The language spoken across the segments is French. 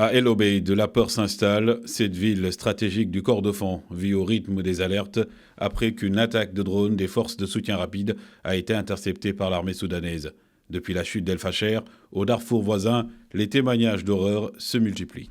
À El Obeid, la peur s'installe. Cette ville stratégique du Kordofan vit au rythme des alertes après qu'une attaque de drone des forces de soutien rapide a été interceptée par l'armée soudanaise. Depuis la chute d'El Fasher, au Darfour voisin, les témoignages d'horreur se multiplient.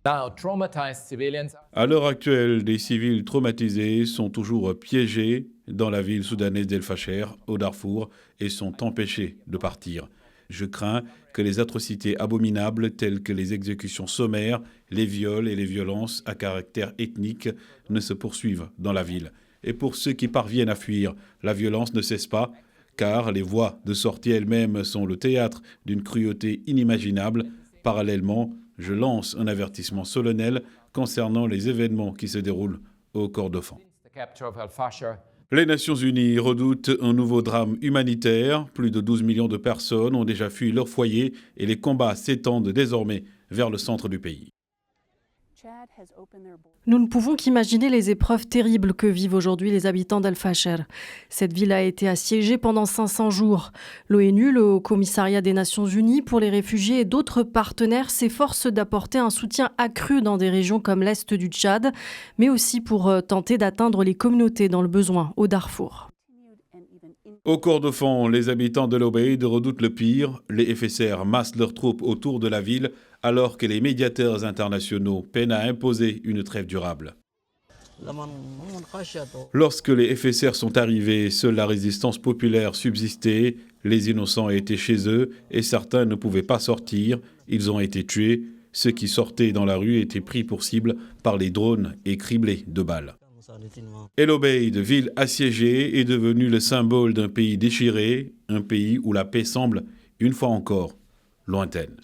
À l'heure actuelle, des civils traumatisés sont toujours piégés dans la ville soudanaise d'El Fasher, au Darfour, et sont empêchés de partir. Je crains que les atrocités abominables telles que les exécutions sommaires, les viols et les violences à caractère ethnique ne se poursuivent dans la ville. Et pour ceux qui parviennent à fuir, la violence ne cesse pas, car les voies de sortie elles-mêmes sont le théâtre d'une cruauté inimaginable. Parallèlement, je lance un avertissement solennel concernant les événements qui se déroulent au Kordofan. Les Nations Unies redoutent un nouveau drame humanitaire. Plus de 12 millions de personnes ont déjà fui leur foyer et les combats s'étendent désormais vers le centre du pays. Nous ne pouvons qu'imaginer les épreuves terribles que vivent aujourd'hui les habitants d'El Fasher. Cette ville a été assiégée pendant 500 jours. L'ONU, le Haut Commissariat des Nations Unies pour les réfugiés et d'autres partenaires s'efforcent d'apporter un soutien accru dans des régions comme l'Est du Tchad, mais aussi pour tenter d'atteindre les communautés dans le besoin au Darfour. Au Kordofan, les habitants de l'Obeid redoutent le pire. Les FSR massent leurs troupes autour de la ville alors que les médiateurs internationaux peinent à imposer une trêve durable. Lorsque les FSR sont arrivés, seule la résistance populaire subsistait. Les innocents étaient chez eux et certains ne pouvaient pas sortir. Ils ont été tués. Ceux qui sortaient dans la rue étaient pris pour cible par les drones et criblés de balles. El Obeid, ville assiégée, est devenue le symbole d'un pays déchiré, un pays où la paix semble, une fois encore, lointaine.